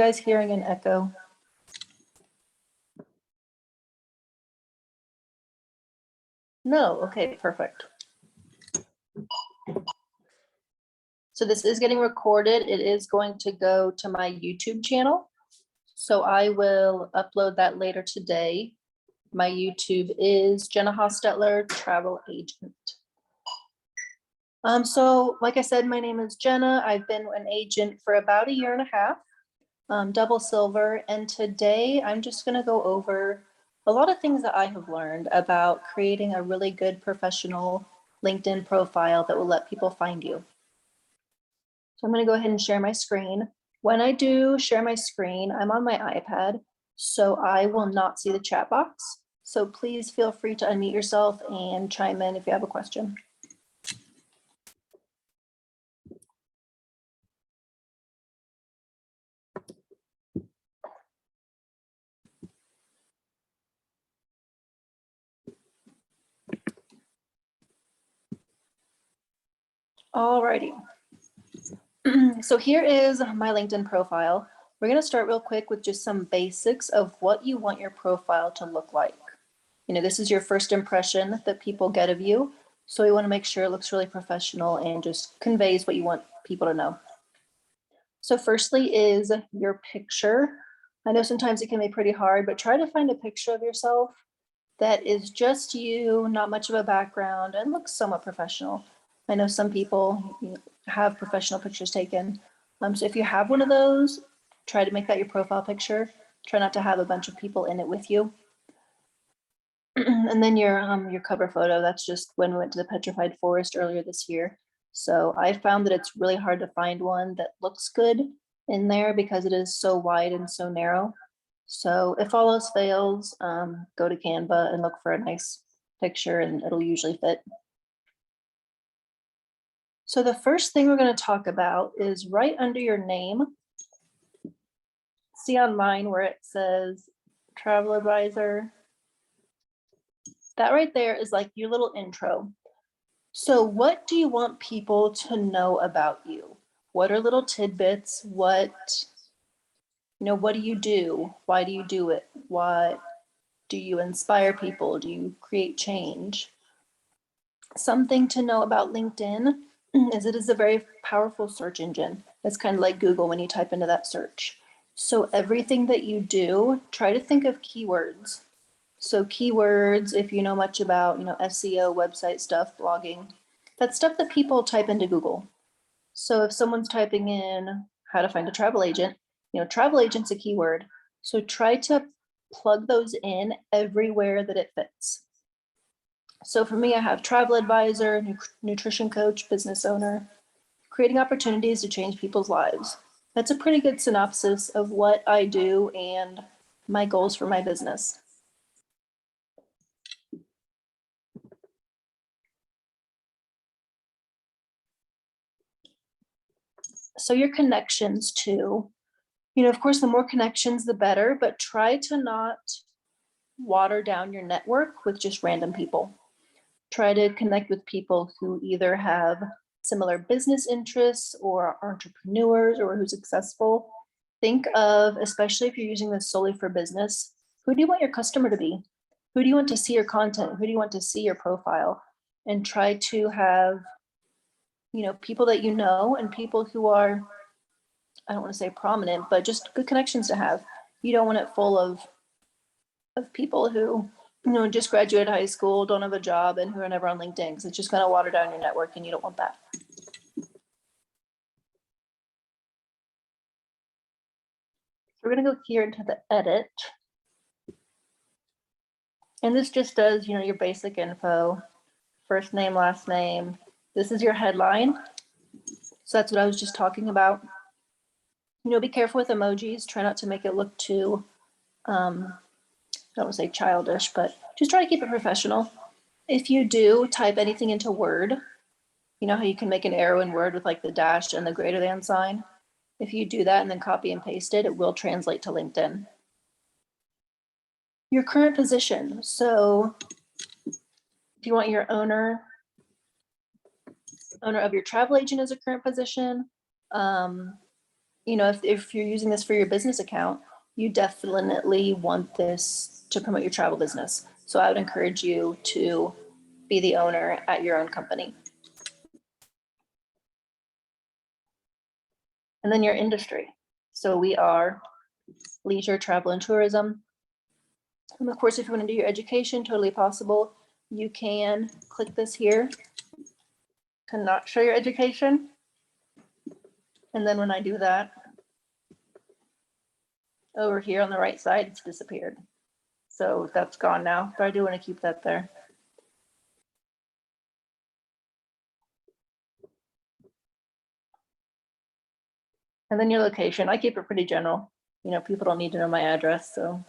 guys hearing an echo? No, okay, perfect. So this is getting recorded. It is going to go to my YouTube channel. So I will upload that later today. My YouTube is Jenna Hostetler, travel agent. So like I said, my name is Jenna. I've been an agent for about 1.5 years, double silver. And today I'm just gonna go over a lot of things that I have learned about creating a really good professional LinkedIn profile that will let people find you. So I'm going to go ahead and share my screen. When I do share my screen, I'm on my iPad, so I will not see the chat box. So please feel free to unmute yourself and chime in if you have a question. Alrighty. So here is my LinkedIn profile. We're going to start real quick with just some basics of what you want your profile to look like. You know, this is your first impression that people get of you. So we want to make sure it looks really professional and just conveys what you want people to know. So firstly is your picture. I know sometimes it can be pretty hard, but try to find a picture of yourself that is just you, not much of a background, and looks somewhat professional. I know some people have professional pictures taken. So if you have one of those, try to make that your profile picture. Try not to have a bunch of people in it with you. And then your cover photo, that's just when we went to the Petrified Forest earlier this year. So I found that it's really hard to find one that looks good in there because it is so wide and so narrow. So if all else fails, go to Canva and look for a nice picture and it'll usually fit. So the first thing we're going to talk about is right under your name. See on mine where it says travel advisor. That right there is like your little intro. So what do you want people to know about you? What are little tidbits? What do you do? Why do you do it? What do you inspire people? Do you create change? Something to know about LinkedIn is it is a very powerful search engine. It's kind of like Google when you type into that search. So everything that you do, try to think of keywords. So keywords, if you know much about, SEO, website stuff, blogging, that's stuff that people type into Google. So if someone's typing in how to find a travel agent, travel agent's a keyword. So try to plug those in everywhere that it fits. So for me, I have travel advisor, nutrition coach, business owner, creating opportunities to change people's lives. That's a pretty good synopsis of what I do and my goals for my business. So your connections too, of course, the more connections, the better, but try to not water down your network with just random people. Try to connect with people who either have similar business interests or are entrepreneurs or who's successful. Think of, especially if you're using this solely for business, who do you want your customer to be? Who do you want to see your content? Who do you want to see your profile? And try to have, people that you know and people who are, I don't want to say prominent, but just good connections to have. You don't want it full of people who, just graduated high school, don't have a job, and who are never on LinkedIn, because it's just going to water down your network and you don't want that. We're going to go here into the edit. And this just does, your basic info, first name, last name. This is your headline. So that's what I was just talking about. Be careful with emojis. Try not to make it look too, I don't want to say childish, but just try to keep it professional. If you do type anything into Word, you know how you can make an arrow in Word with like the dash and the greater than sign? If you do that and then copy and paste it, it will translate to LinkedIn. Your current position. So if you want your owner of your travel agent as a current position, you know, if you're using this for your business account, you definitely want this to promote your travel business. So I would encourage you to be the owner at your own company. And then your industry. So we are leisure, travel, and tourism. And of course, if you want to do your education, totally possible. You can click this here to not show your education. And then when I do that, over here on the right side, it's disappeared. So that's gone now, but I do want to keep that there. And then your location, I keep it pretty general. You know, people don't need to know my address, so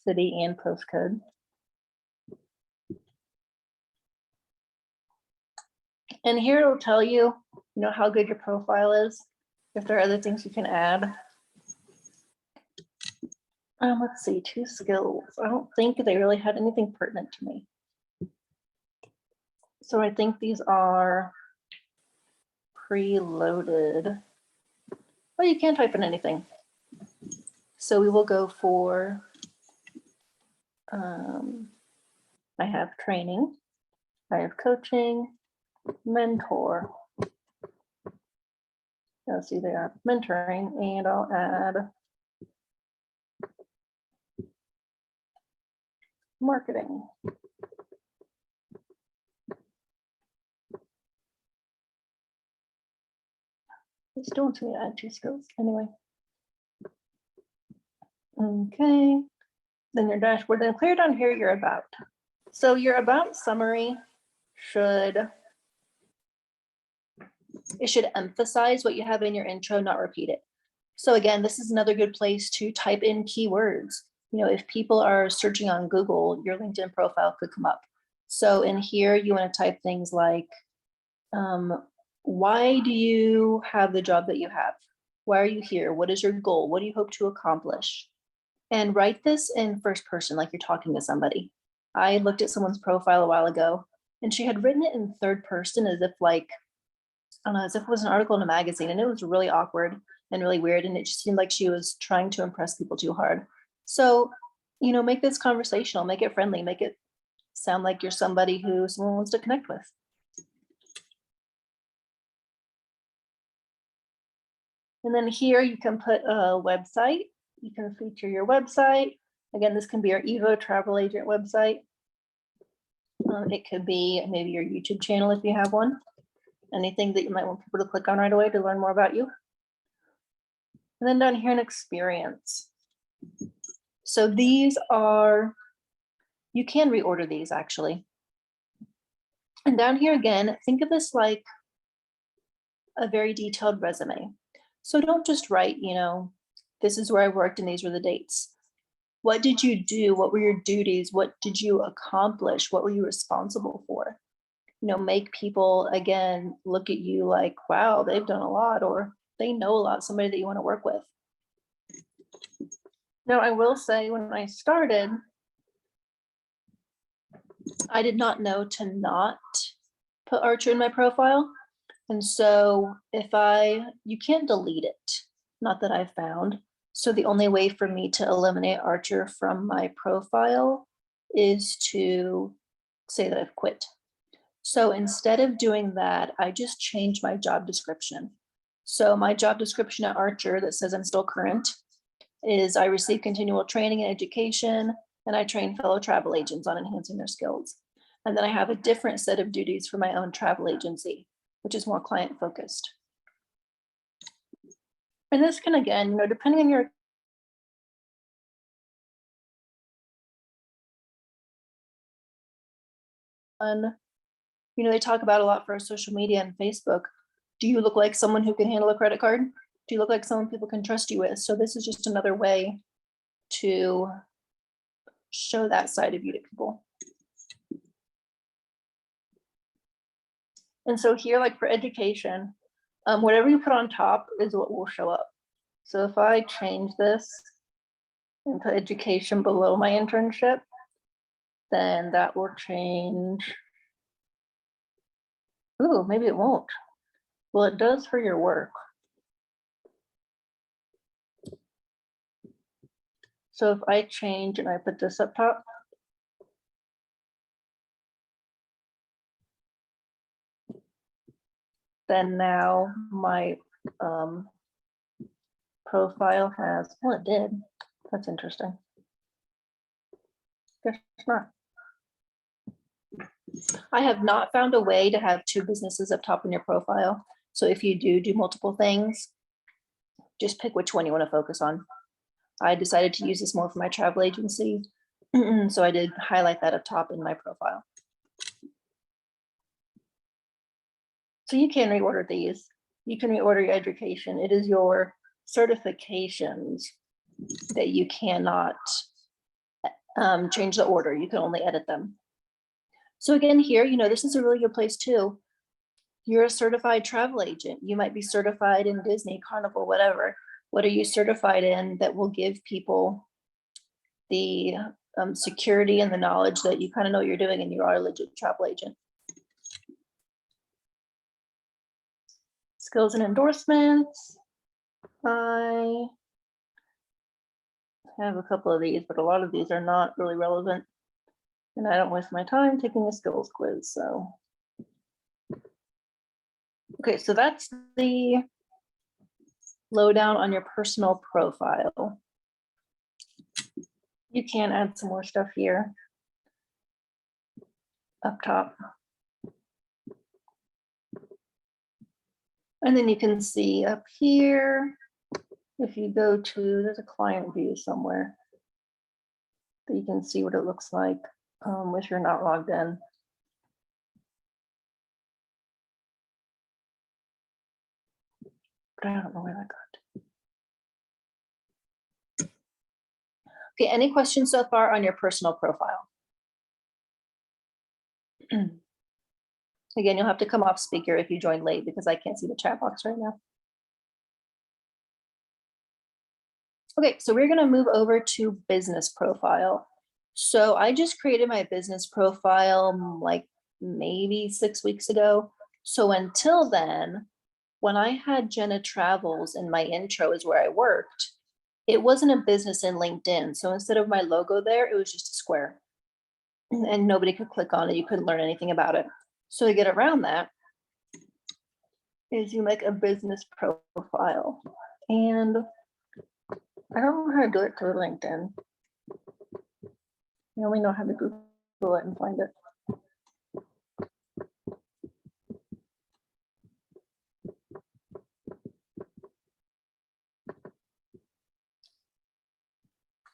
city and postcode. And here it'll tell you, you know, how good your profile is, if there are other things you can add. Let's see, 2 skills. I don't think they really had anything pertinent to me. So I think these are preloaded. Well, you can type in anything. So we will go for, I have training, I have coaching, mentor. Let's see there, mentoring, and I'll add marketing. It still wants me to add 2 skills anyway. Okay, then your dashboard, then clear down here your about. So your about summary should emphasize what you have in your intro, not repeat it. So again, this is another good place to type in keywords. You know, if people are searching on Google, your LinkedIn profile could come up. So in here, you want to type things like, why do you have the job that you have? Why are you here? What is your goal? What do you hope to accomplish? And write this in first person, like you're talking to somebody. I looked at someone's profile a while ago, and she had written it in third person as if like, I don't know, as if it was an article in a magazine, and it was really awkward and really weird, and it just seemed like she was trying to impress people too hard. So, you know, make this conversational, make it friendly, make it sound like you're somebody who someone wants to connect with. And then here you can put a website. You can feature your website. Again, this can be our Evo travel agent website. It could be maybe your YouTube channel if you have one. Anything that you might want people to click on right away to learn more about you. And then down here in experience. So these are, you can reorder these actually. And down here again, think of this like a very detailed resume. So don't just write, you know, this is where I worked and these were the dates. What did you do? What were your duties? What did you accomplish? What were you responsible for? You know, make people again look at you like, wow, they've done a lot, or they know a lot, somebody that you want to work with. Now, I will say when I started, I did not know to not put Archer in my profile. And so you can't delete it, not that I've found. So the only way for me to eliminate Archer from my profile is to say that I've quit. So instead of doing that, I just changed my job description. So my job description at Archer that says I'm still current is I receive continual training and education, and I train fellow travel agents on enhancing their skills. And then I have a different set of duties for my own travel agency, which is more client focused. And this can, again, you know, depending on your you know, they talk about a lot for social media and Facebook. Do you look like someone who can handle a credit card? Do you look like someone people can trust you with? So this is just another way to show that side of you to people. And so here, like for education, whatever you put on top is what will show up. So if I change this and put education below my internship, then that will change. Ooh, maybe it won't. Well, it does for your work. So if I change and I put this up top, then now my profile has, well, it did. That's interesting. Guess not. I have not found a way to have two businesses up top in your profile. So if you do multiple things, just pick which one you want to focus on. I decided to use this more for my travel agency. So I did highlight that up top in my profile. So you can reorder these. You can reorder your education. It is your certifications that you cannot change the order. You can only edit them. So again, here, this is a really good place too. You're a certified travel agent. You might be certified in Disney, Carnival, whatever. What are you certified in that will give people the security and the knowledge that you kind of know what you're doing and you are a legit travel agent? Skills and endorsements. I have a couple of these, but a lot of these are not really relevant. And I don't waste my time taking a skills quiz, so. Okay, so that's the lowdown on your personal profile. You can add some more stuff here up top. And then you can see up here, if you go to, there's a client view somewhere that you can see what it looks like if you're not logged in. But I don't know where that got. Okay, any questions so far on your personal profile? Again, you'll have to come off speaker if you joined late because I can't see the chat box right now. Okay, so we're gonna move over to business profile. So I just created my business profile like maybe 6 weeks ago. So until then, when I had Jenna Travels in my intro is where I worked, it wasn't a business in LinkedIn. So instead of my logo there, it was just a square and nobody could click on it. You couldn't learn anything about it. So to get around that is you make a business profile. And I don't know how to do it through LinkedIn. I only know how to Google it and find it.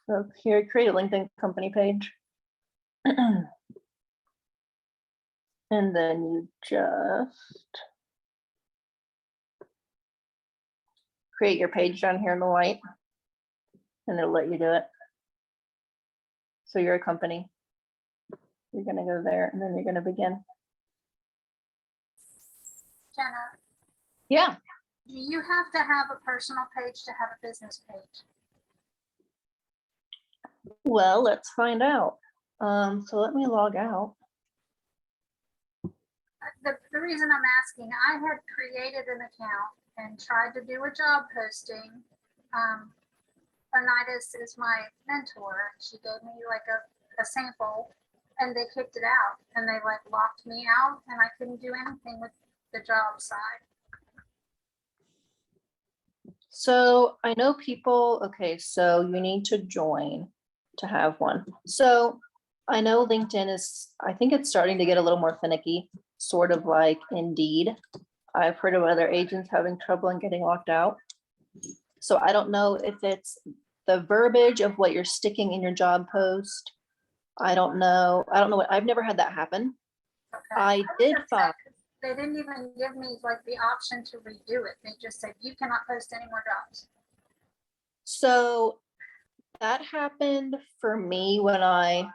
So here, create a LinkedIn company page. And then you just create your page down here in the white, and it'll let you do it. So you're a company. You're gonna go there, and then you're gonna begin. Jenna, Yeah. do you have to have a personal page to have a business page? Well, let's find out. So let me log out. The reason I'm asking, I had created an account and tried to do a job posting. Anitas is my mentor. She gave me like a sample and they kicked it out and they like locked me out and I couldn't do anything with the job side. So I know people, okay, so you need to join to have one. So I know LinkedIn is, I think it's starting to get a little more finicky, sort of like Indeed. I've heard of other agents having trouble and getting locked out. So I don't know if it's the verbiage of what you're sticking in your job post. I don't know what, I've never had that happen. Okay. I did find. They didn't even give me like the option to redo it. They just said, you cannot post any more jobs. So that happened for me when I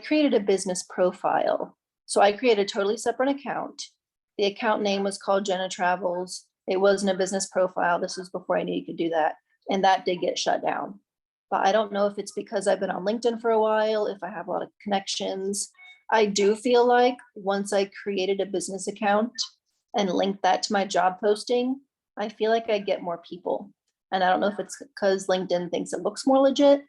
created a business profile. So I created a totally separate account. The account name was called Jenna Travels. It wasn't a business profile. This was before I knew you could do that. And that did get shut down. But I don't know if it's because I've been on LinkedIn for a while, if I have a lot of connections. I do feel like once I created a business account and linked that to my job posting, I feel like I get more people. And I don't know if it's because LinkedIn thinks it looks more legit.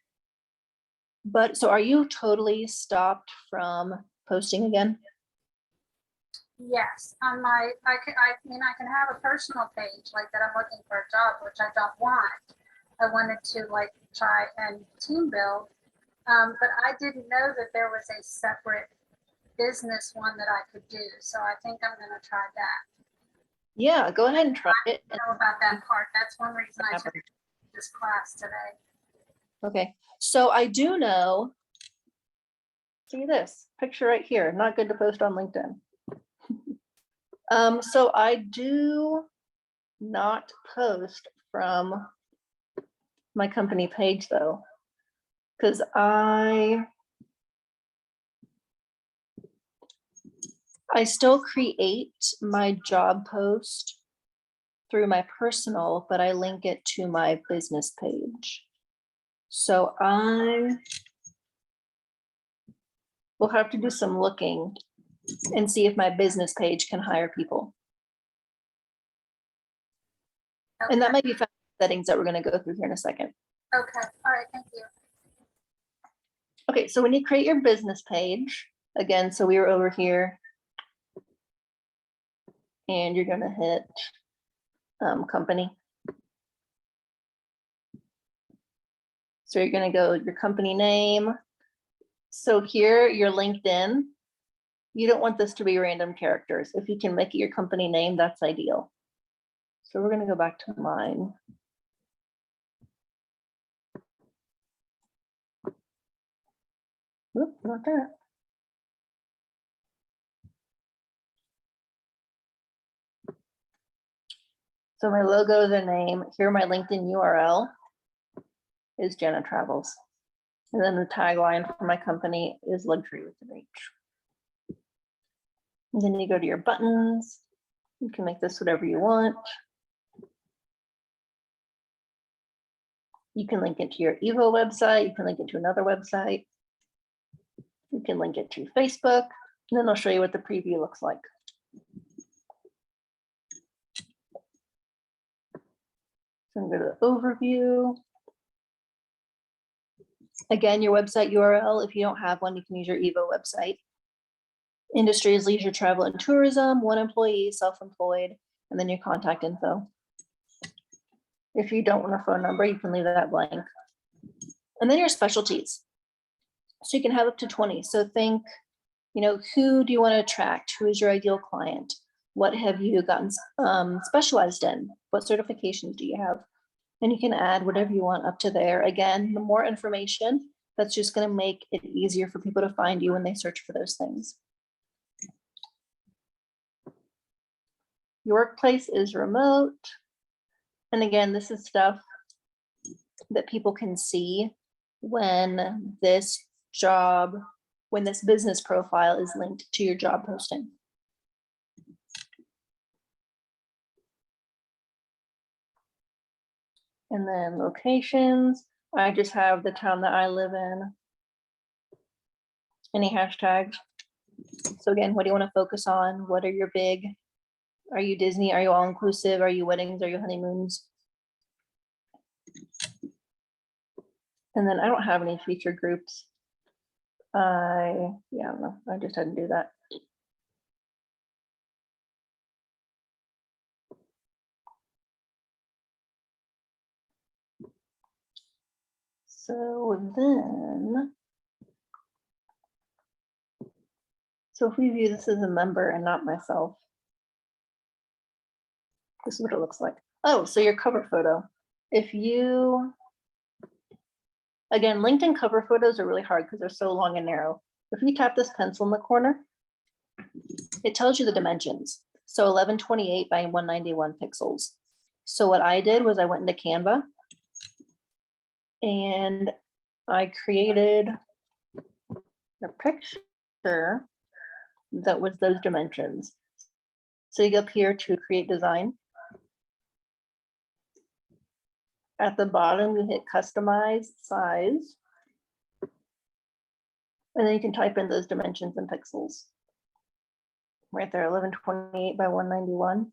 But so are you totally stopped from posting again? Yes, on my, I mean, I can have a personal page like that I'm looking for a job, which I don't want. I wanted to like try and team build, but I didn't know that there was a separate business one that I could do. So I think I'm gonna try that. Yeah, go ahead and try it. I know about that part. That's one reason I took this class today. Okay, so I do know, see this picture right here, not good to post on LinkedIn. So I do not post from my company page though, because I still create my job post through my personal, but I link it to my business page. So I will have to do some looking and see if my business page can hire people. Okay. And that might be settings that we're going to go through here in a second. Okay. All right. Thank you. Okay, so when you create your business page, again, so we were over here, and you're going to hit company. So you're going to go your company name. So here, your LinkedIn, you don't want this to be random characters. If you can make it your company name, that's ideal. So we're going to go back to mine. Oop, not that. So my logo is a name. Here, my LinkedIn URL is Jenna Travels. And then the tagline for my company is Luxury with an H. And then you go to your buttons. You can make this whatever you want. You can link it to your Evo website. You can link it to another website. You can link it to Facebook. And then I'll show you what the preview looks like. So I'm going to go to the overview. Again, your website URL, if you don't have one, you can use your Evo website. Industry is leisure, travel, and tourism, 1 employee, self-employed, and then your contact info. If you don't want a phone number, you can leave that blank. And then your specialties. So you can have up to 20. So think, you know, who do you want to attract? Who is your ideal client? What have you gotten specialized in? What certifications do you have? And you can add whatever you want up to there. Again, the more information, that's just going to make it easier for people to find you when they search for those things. Your workplace is remote. And again, this is stuff that people can see when this business profile is linked to your job posting. And then locations, I just have the town that I live in. Any hashtags? So again, what do you want to focus on? What are your big? Are you Disney? Are you all inclusive? Are you weddings? Are you honeymoons? And then I don't have any featured groups. I don't know. I just had to do that. So then, so if we view this as a member and not myself, this is what it looks like. Oh, so your cover photo. If you, again, LinkedIn cover photos are really hard because they're so long and narrow. If you tap this pencil in the corner, it tells you the dimensions. So 1128 by 191 pixels. So what I did was I went into Canva and I created a picture that was those dimensions. So you go up here to create design. At the bottom, you hit customize size. And then you can type in those dimensions in pixels. Right there, 1128 by 191.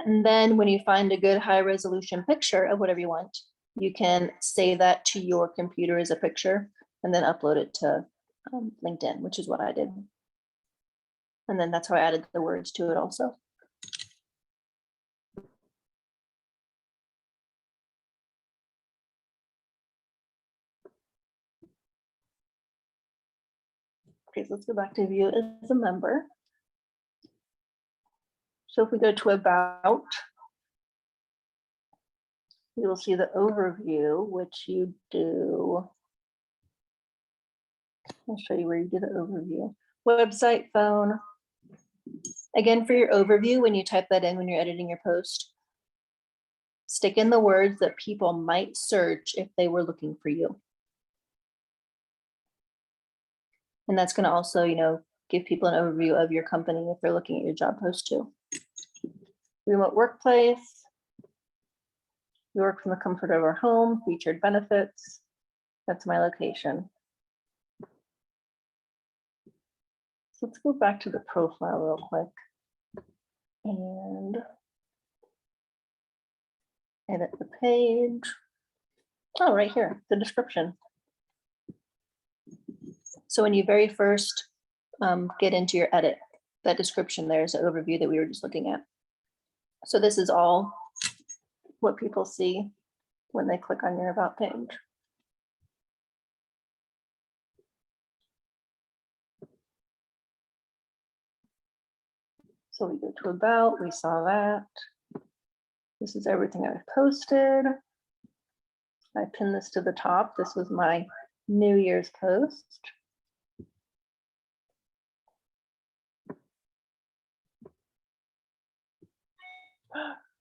And then when you find a good high resolution picture of whatever you want, you can save that to your computer as a picture and then upload it to LinkedIn, which is what I did. And then that's how I added the words to it also. Okay, so let's go back to view as a member. So if we go to about, you will see the overview, which you do. I'll show you where you do the overview. Website, phone. Again, for your overview, when you type that in, when you're editing your post, stick in the words that people might search if they were looking for you. And that's going to also, give people an overview of your company if they're looking at your job post too. Remote workplace. We work from the comfort of our home, featured benefits. That's my location. So let's go back to the profile real quick and edit the page. Oh, right here, the description. So when you very first get into your edit, that description there is an overview that we were just looking at. So this is all what people see when they click on your about page. So we go to about, we saw that. This is everything I've posted. I pinned this to the top. This was my New Year's post.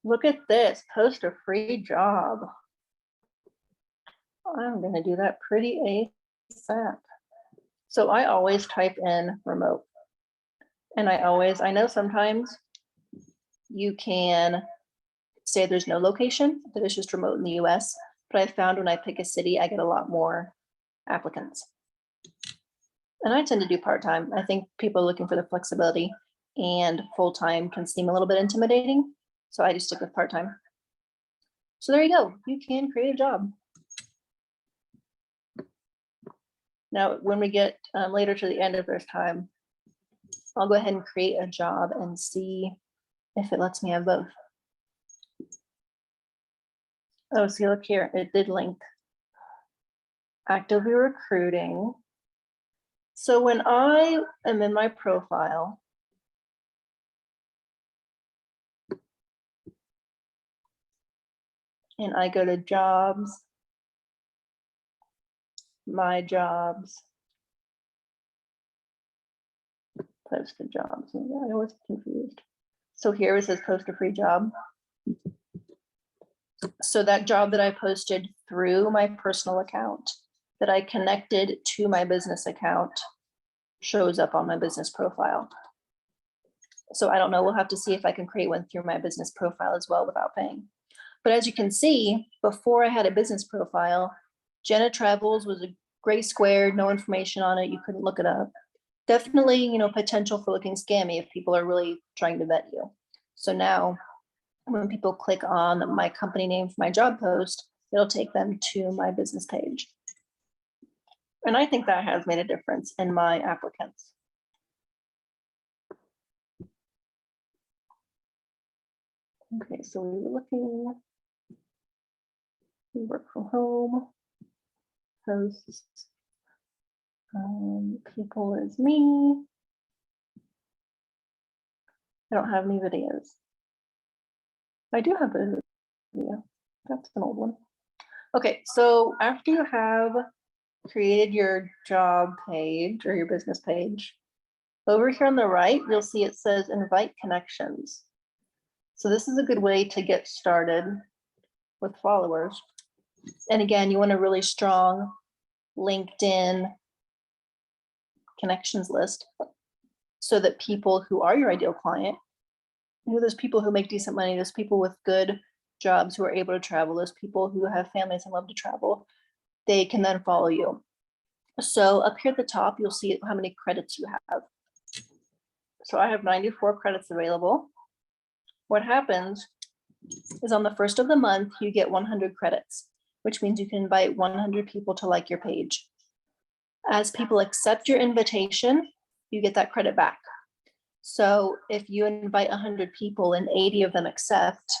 Look at this, post a free job. I'm going to do that pretty ASAP. So I always type in remote. And I know sometimes you can say there's no location, that it's just remote in the US, but I found when I pick a city, I get a lot more applicants. And I tend to do part-time. I think people are looking for the flexibility, and full-time can seem a little bit intimidating. So I just stick with part-time. So there you go. You can create a job. Now, when we get later to the end of this time, I'll go ahead and create a job and see if it lets me have both. Oh, see, look here, it did link. Actively recruiting. So when I am in my profile, and I go to jobs, my jobs, posted jobs. I always get confused. So here it says post a free job. So that job that I posted through my personal account that I connected to my business account shows up on my business profile. So I don't know, we'll have to see if I can create one through my business profile as well without paying. But as you can see, before I had a business profile, Jenna Travels was a gray square, no information on it. You couldn't look it up. Definitely, potential for looking scammy if people are really trying to vet you. So now when people click on my company name for my job post, it'll take them to my business page. And I think that has made a difference in my applicants. Okay, so we were looking, we work from home, posts, people is me. I don't have any videos. I do have a video. That's an old one. Okay, so after you have created your job page or your business page, over here on the right, you'll see it says invite connections. So this is a good way to get started with followers. And again, you want a really strong LinkedIn connections list so that people who are your ideal client, those people who make decent money, those people with good jobs who are able to travel, those people who have families and love to travel, they can then follow you. So up here at the top, you'll see how many credits you have. So I have 94 credits available. what happens is on the first of the month, you get 100 credits, which means you can invite 100 people to like your page. As people accept your invitation, you get that credit back. So if you invite 100 people and 80 of them accept,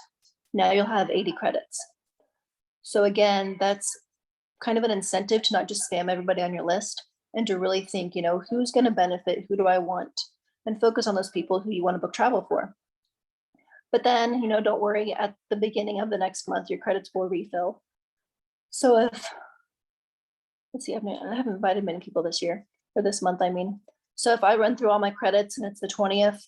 now you'll have 80 credits. So again, that's kind of an incentive to not just spam everybody on your list and to really think, who's going to benefit, who do I want, and focus on those people who you want to book travel for. But then, don't worry, at the beginning of the next month, your credits will refill. So let's see, I haven't invited many people this year, or this month, I mean. So if I run through all my credits and it's the 20th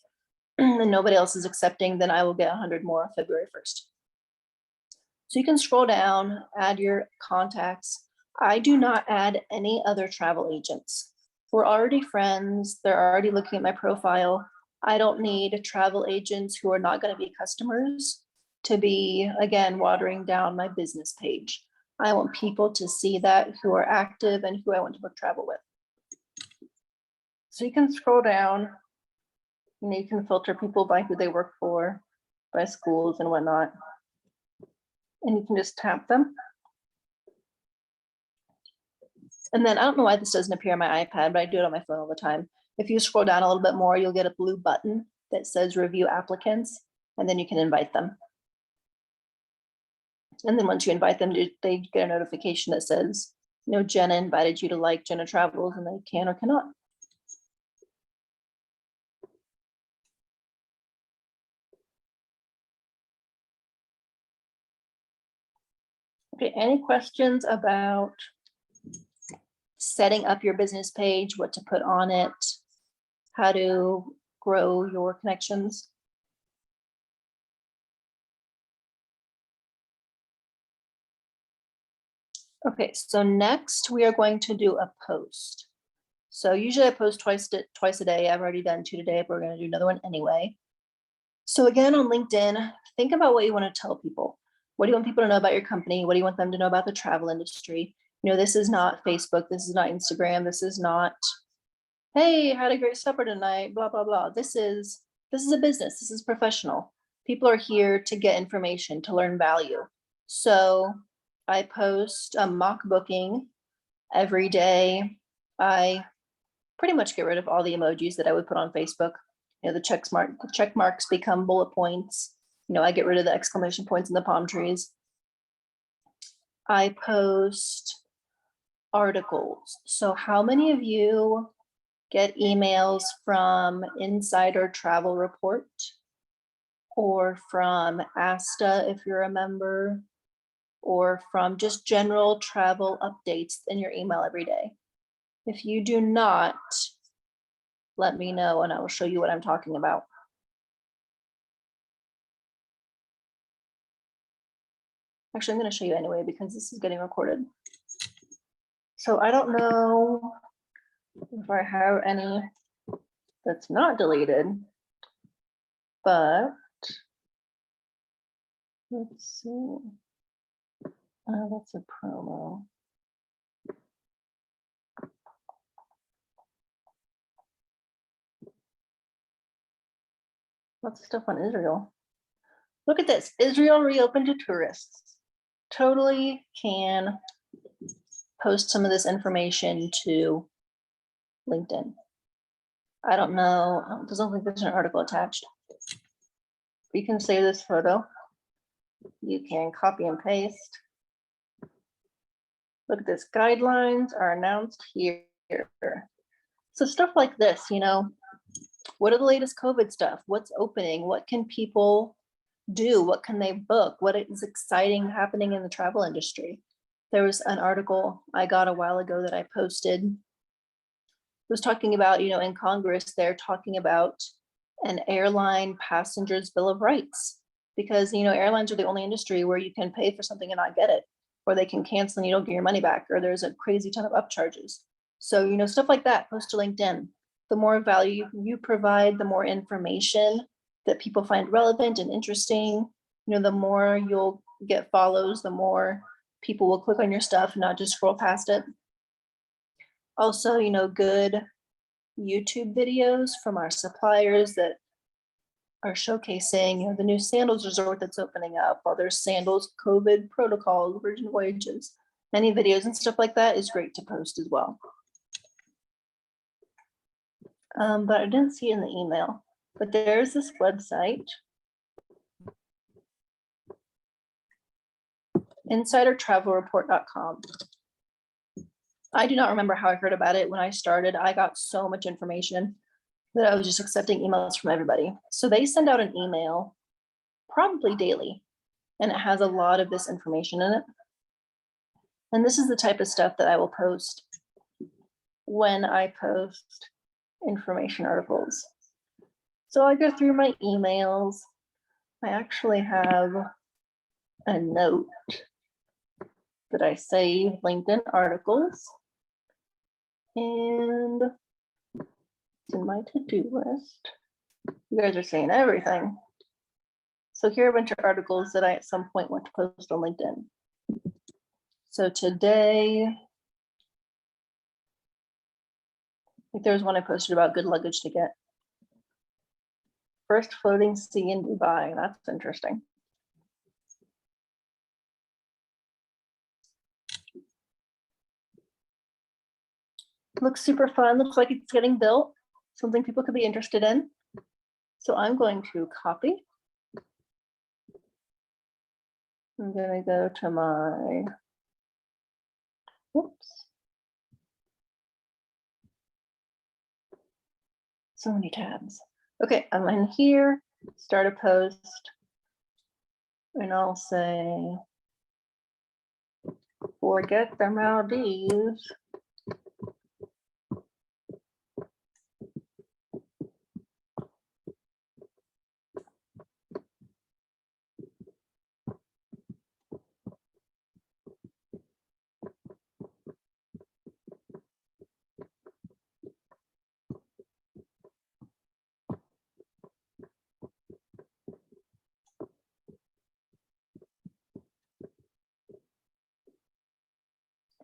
and nobody else is accepting, then I will get 100 more on February 1st. So you can scroll down, add your contacts. I do not add any other travel agents. We're already friends. They're already looking at my profile. I don't need travel agents who are not going to be customers to be, again, watering down my business page. I want people to see that who are active and who I want to book travel with. So you can scroll down, you can filter people by who they work for, by schools and whatnot. And you can just tap them. And then I don't know why this doesn't appear on my iPad, but I do it on my phone all the time. If you scroll down a little bit more, you'll get a blue button that says review applicants, and then you can invite them. And then once you invite them, they get a notification that says, Jenna invited you to like Jenna Travels, and they can or cannot. Okay, any questions about setting up your business page, what to put on it, how to grow your connections? Okay, so next we are going to do a post. So usually I post twice a day. I've already done 2 today, but we're going to do another one anyway. So again, on LinkedIn, think about what you want to tell people. What do you want people to know about your company? What do you want them to know about the travel industry? This is not Facebook. This is not Instagram. This is not, hey, had a great supper tonight, blah, blah, blah. This is a business. This is professional. People are here to get information, to learn value. So I post a mock booking every day. I pretty much get rid of all the emojis that I would put on Facebook. The check marks become bullet points. I get rid of the exclamation points and the palm trees. I post articles. So how many of you get emails from Insider Travel Report or from ASTA if you're a member, or from just general travel updates in your email every day? If you do not, let me know and I will show you what I'm talking about. Actually, I'm going to show you anyway because this is getting recorded. So I don't know if I have any that's not deleted, but let's see. That's a promo. Lots of stuff on Israel. Look at this. Israel reopened to tourists. Totally can post some of this information to LinkedIn. I don't know. I don't think there's an article attached. You can save this photo. You can copy and paste. Look at this. Guidelines are announced here. So stuff like this, what are the latest COVID stuff? What's opening? What can people do? What can they book? What is exciting happening in the travel industry? There was an article I got a while ago that I posted. It was talking about, in Congress, they're talking about an airline passenger's bill of rights, because, airlines are the only industry where you can pay for something and not get it, or they can cancel and you don't get your money back, or there's a crazy ton of upcharges. So, stuff like that, post to LinkedIn. The more value you provide, the more information that people find relevant and interesting, the more you'll get follows, the more people will click on your stuff, not just scroll past it. Also, good YouTube videos from our suppliers that are showcasing, you know, the new sandals resort that's opening up, while there's sandals, COVID protocols, virgin voyages, any videos and stuff like that is great to post as well. But I didn't see it in the email, but there's this website, insidertravelreport.com. I do not remember how I heard about it. When I started, I got so much information that I was just accepting emails from everybody. So they send out an email probably daily, and it has a lot of this information in it. And this is the type of stuff that I will post when I post information articles. So I go through my emails. I actually have a note that I save LinkedIn articles, and it's in my to-do list. You guys are seeing everything. So here are a bunch of articles that I at some point want to post on LinkedIn. So today, like there was one I posted about good luggage to get. First floating sea in Dubai. That's interesting. Looks super fun. Looks like it's getting built. Something people could be interested in. So I'm going to copy. I'm going to go to my, whoops. So many tabs. Okay, I'm in here, start a post, and I'll say, forget the Maldives.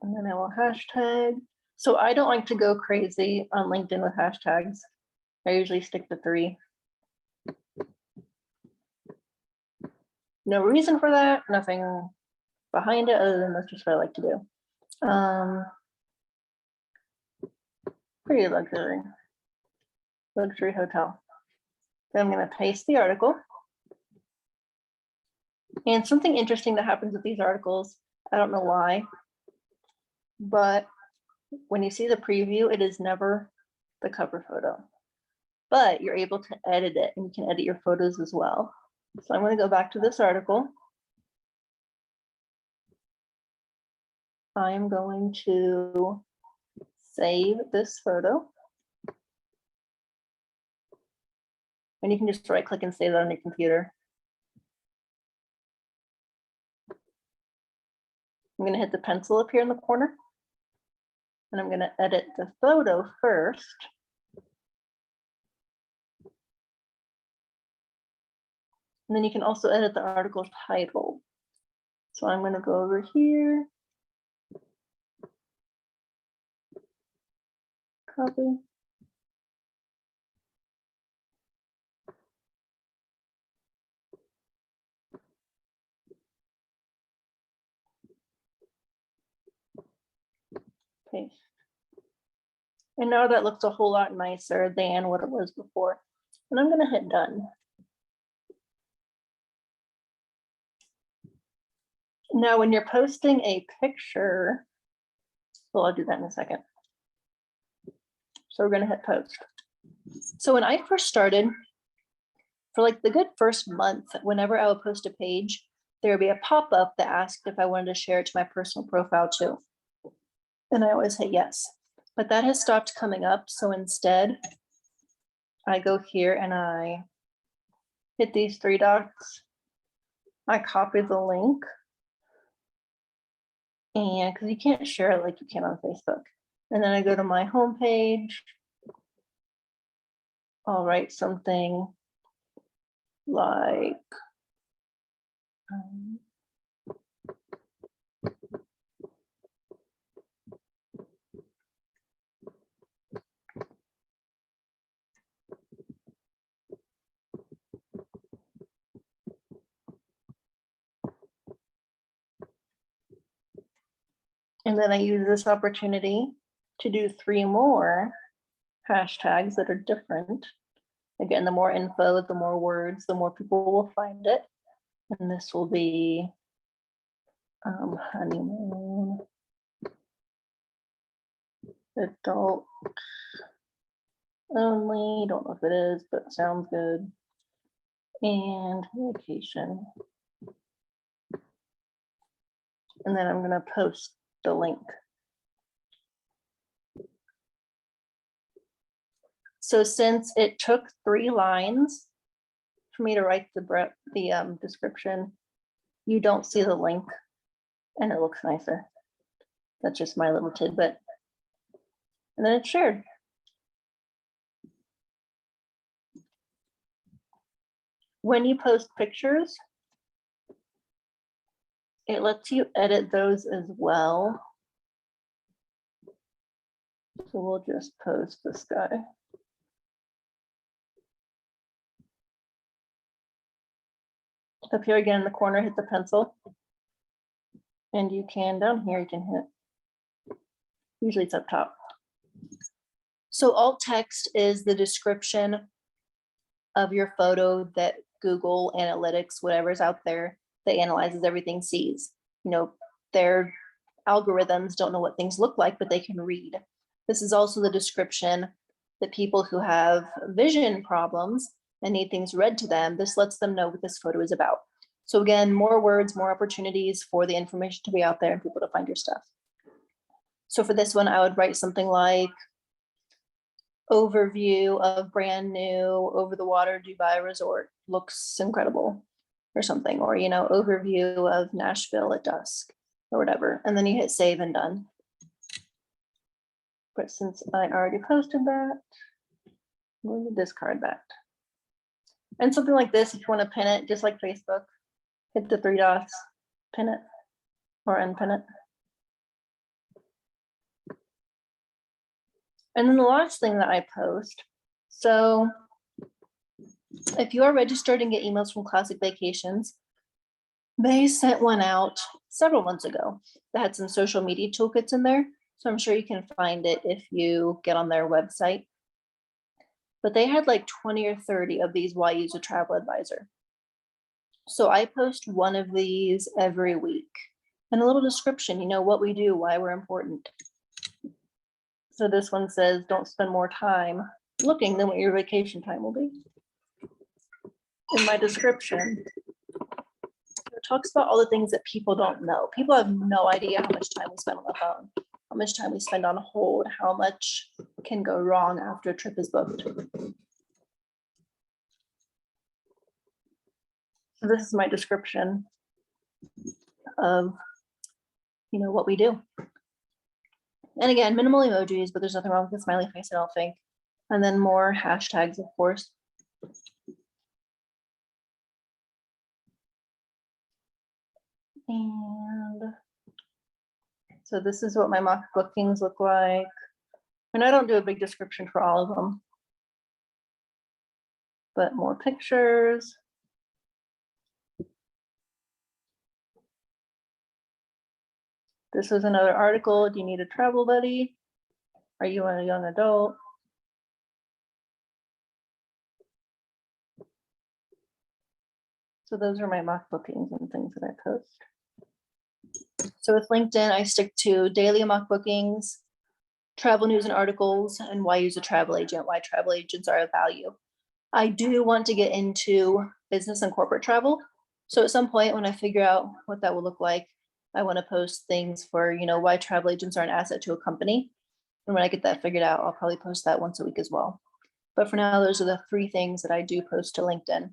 And then I will hashtag. So I don't like to go crazy on LinkedIn with hashtags. I usually stick to 3. No reason for that, nothing behind it other than that's just what I like to do. Pretty luxury hotel. Then I'm going to paste the article. And something interesting that happens with these articles, I don't know why, but when you see the preview, it is never the cover photo, but you're able to edit it, and you can edit your photos as well. So I'm going to go back to this article. I am going to save this photo. And you can just right click and save that on your computer. I'm going to hit the pencil up here in the corner. And I'm going to edit the photo first. And then you can also edit the article title. So I'm going to go over here. Copy. Paste. And now that looks a whole lot nicer than what it was before. And I'm going to hit done. Now, when you're posting a picture, well, I'll do that in a second. So we're going to hit post. So when I first started, for like the good first month, whenever I would post a page, there would be a pop-up that asked if I wanted to share it to my personal profile too. And I always hit yes, but that has stopped coming up. So instead, I go here and I hit these 3 dots. I copy the link. And because you can't share it like you can on Facebook. And then I go to my homepage. I'll write something like, And then I use this opportunity to do 3 more hashtags that are different. Again, the more info, the more words, the more people will find it. And this will be honeymoon, adult only, don't know if it is, but sounds good, and vacation. And then I'm going to post the link. So since it took 3 lines for me to write the description, you don't see the link, and it looks nicer. That's just my little tidbit. And then it's shared. When you post pictures, it lets you edit those as well. So we'll just post this guy. Up here again in the corner, hit the pencil. And you can, down here, you can hit, usually it's up top. So alt text is the description of your photo that Google Analytics, whatever's out there that analyzes everything, sees. You know, their algorithms don't know what things look like, but they can read. This is also the description that people who have vision problems and need things read to them, this lets them know what this photo is about. So again, more words, more opportunities for the information to be out there and people to find your stuff. So for this one, I would write something like overview of brand new over the water Dubai resort, looks incredible, or something, or, you know, overview of Nashville at dusk, or whatever. And then you hit save and done. But since I already posted that, I'm going to discard that. And something like this, if you want to pin it, just like Facebook, hit the 3 dots, pin it, or unpin it. And then the last thing that I post, so if you are registered and get emails from Classic Vacations, they sent one out several months ago that had some social media toolkits in there. So I'm sure you can find it if you get on their website. But they had like 20 or 30 of these why use a travel advisor. So I post one of these every week and a little description, you know, what we do, why we're important. So this one says, don't spend more time looking than what your vacation time will be. In my description, it talks about all the things that people don't know. People have no idea how much time we spend on the phone, how much time we spend on hold, how much can go wrong after a trip is booked. So this is my description of, you know, what we do. And again, minimal emojis, but there's nothing wrong with the smiley face, I don't think. And then more hashtags, of course. And so this is what my mock bookings look like. And I don't do a big description for all of them, but more pictures. This is another article. Do you need a travel buddy? Are you a young adult? So those are my mock bookings and things that I post. So with LinkedIn, I stick to daily mock bookings, travel news and articles, and why use a travel agent, why travel agents are of value. I do want to get into business and corporate travel. So at some point when I figure out what that will look like, I want to post things for, you know, why travel agents are an asset to a company. And when I get that figured out, I'll probably post that once a week as well. But for now, those are the 3 things that I do post to LinkedIn.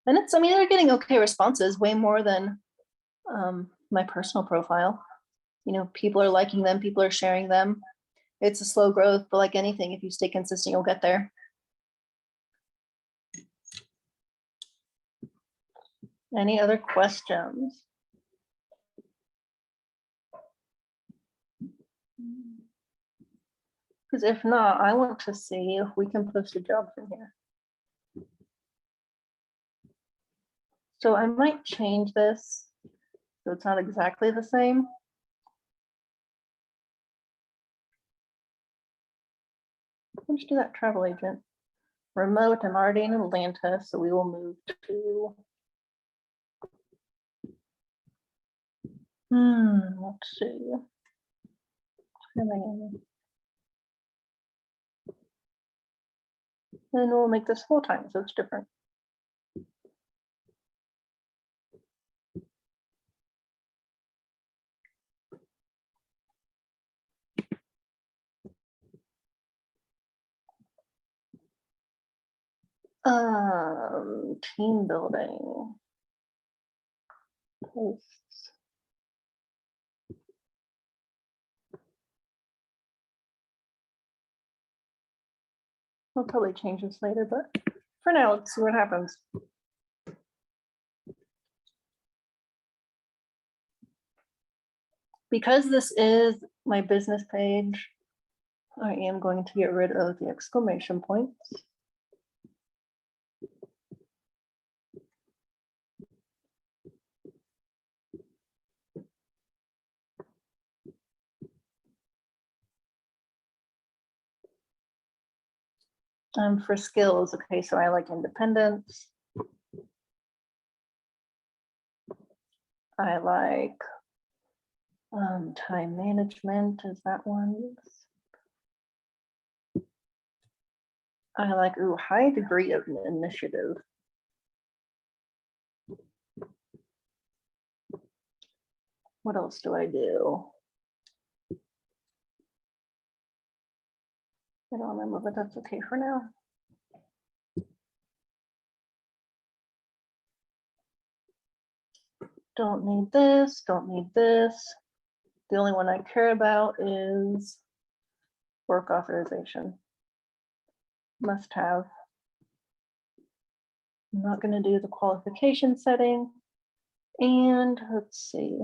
And it's, I mean, they're getting okay responses, way more than my personal profile. You know, people are liking them, people are sharing them. It's a slow growth, but like anything, if you stay consistent, you'll get there. Any other questions? Because if not, I want to see if we can post a job from here. So I might change this so it's not exactly the same. let's do that travel agent. Remote, I'm already in Atlanta, so we will move to. Let's see. And we'll make this full time, so it's different. Team building. Posts. We'll probably change this later, but for now, let's see what happens. Because this is my business page, I am going to get rid of the exclamation points. For skills, okay, so I like independence. I like time management, is that one? I like, high degree of initiative. What else do I do? I don't remember, but that's okay for now. Don't need this, don't need this. The only one I care about is work authorization. Must have. I'm not going to do the qualification setting. And let's see.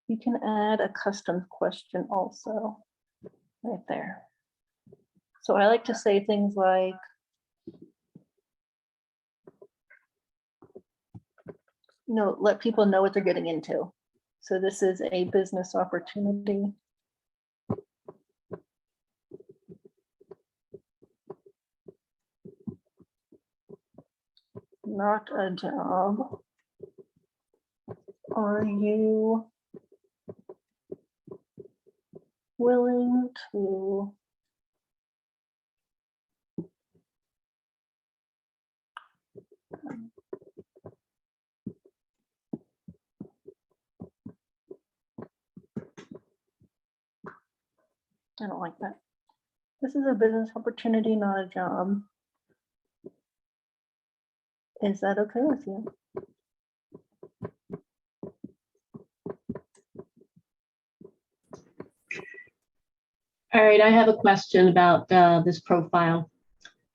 You can add a custom question also right there. So I like to say things like, let people know what they're getting into. So this is a business opportunity. Not a job. Are you willing to I don't like that. This is a business opportunity, not a job. Is that okay with you? All right, I have a question about this profile.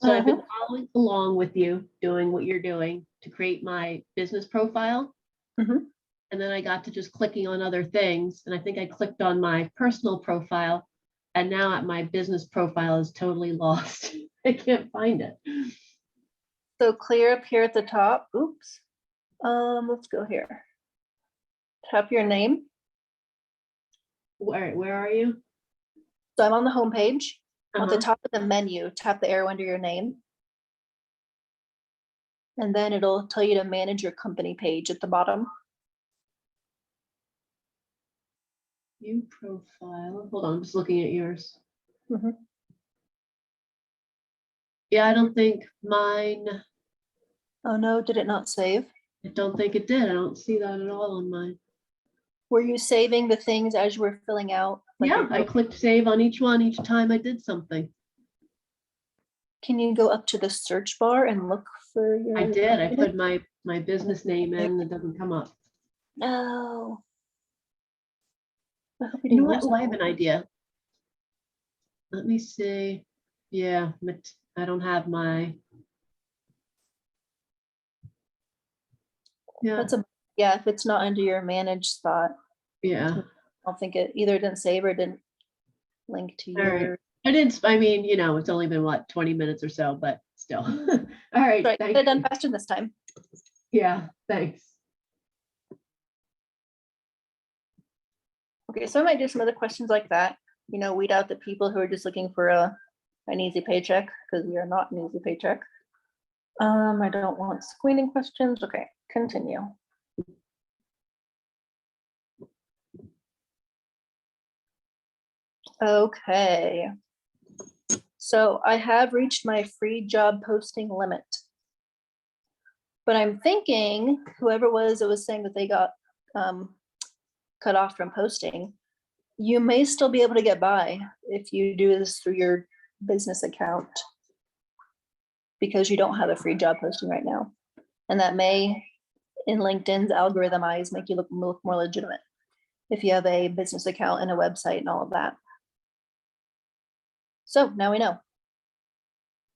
So I've been following along with you, doing what you're doing to create my business profile. And then I got to just clicking on other things. And I think I clicked on my personal profile. And now my business profile is totally lost. I can't find it. So clear up here at the top. Oops. Let's go here. Tap your name. Where are you? So I'm on the home page. At the top of the menu, tap the arrow under your name. And then it'll tell you to manage your company page at the bottom. View profile. Hold on, I'm just looking at yours. Yeah, I don't think mine. Oh no, did it not save? I don't think it did. I don't see that at all on mine. Were you saving the things as you were filling out? Yeah, I clicked save on each one each time I did something. Can you go up to the search bar and look for your? I did. I put my business name in. It doesn't come up. No. You know what? Oh, I have an idea. Let me see. Yeah, but I don't have my. Yeah. If it's not under your managed spot. Yeah. I don't think it either didn't save or didn't link to All your. right. I didn't. I mean, it's only been what 20 minutes or so, but still. All right. Right. Get it done faster this time. Yeah. Thanks. Okay, so I might do some other questions like that. weed out the people who are just looking for an easy paycheck, because we are not an easy paycheck. I don't want screening questions. Okay, continue. Okay. So I have reached my free job posting limit. But I'm thinking whoever it was saying that they got cut off from posting, you may still be able to get by if you do this through your business account, because you don't have a free job posting right now. And that may, in LinkedIn's algorithm eyes, make you look more legitimate if you have a business account and a website and all of that. So now we know.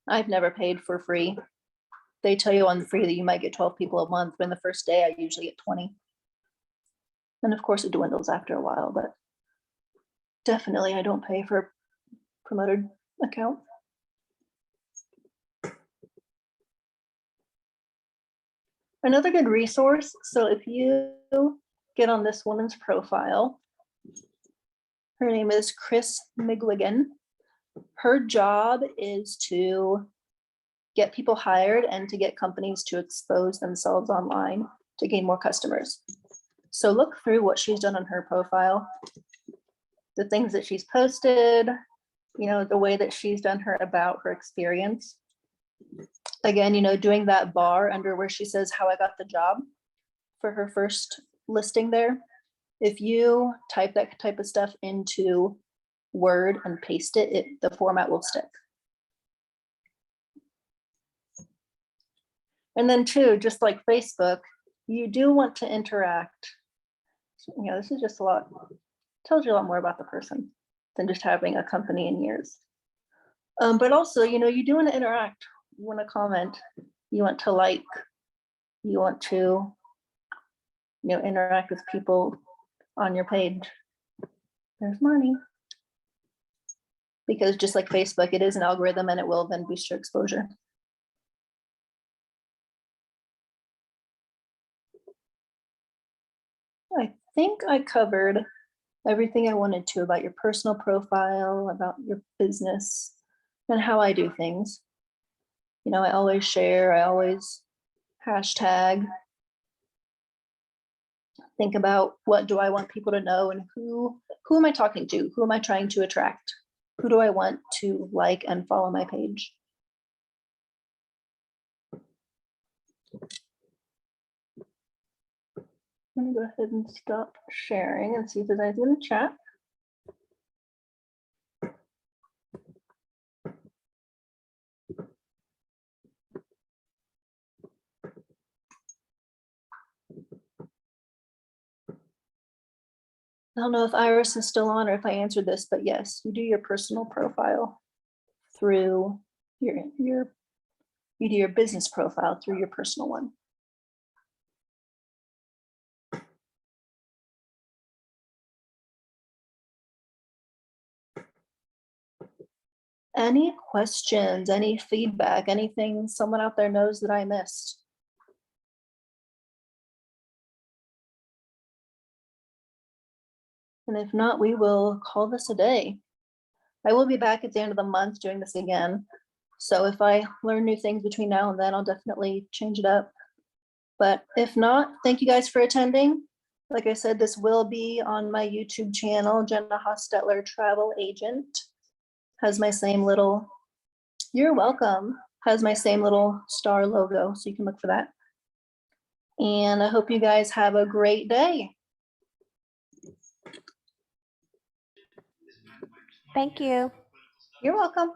I've never paid for free. They tell you on free that you might get 12 people a month, but in the first day I usually get 20. And of course it dwindles after a while, but definitely I don't pay for a promoted account. Another good resource, so if you get on this woman's profile, her name is Chris McGuigan. Her job is to get people hired and to get companies to expose themselves online to gain more customers. So look through what she's done on her profile, the things that she's posted, the way that she's done about her experience. Again, doing that bar under where she says how I got the job for her first listing there. If you type that type of stuff into Word and paste it, the format will stick. And then too, just like Facebook, you do want to interact. This is just tells you a lot more about the person than just having a company in years. But also, you do want to interact. You want to comment, you want to like, you want to, interact with people on your page. There's money. Because just like Facebook, it is an algorithm and it will then boost your exposure. I think I covered everything I wanted to about your personal profile, about your business, and how I do things. I always share, I always hashtag, think about what do I want people to know and who am I talking to? Who am I trying to attract? Who do I want to like and follow my page? I'm gonna go ahead and stop sharing and see if there's anything in the chat. I don't know if Iris is still on or if I answered this, but yes, you do your personal profile through you do your business profile through your personal one. Any questions, any feedback, anything someone out there knows that I missed? And if not, we will call this a day. I will be back at the end of the month doing this again. So if I learn new things between now and then, I'll definitely change it up. But if not, thank you guys for attending. Like I said, this will be on my YouTube channel, Jenna Hostetler Travel Agent. Has my same little, you're welcome, has my same little star logo, so you can look for that. And I hope you guys have a great day. Thank you. You're welcome.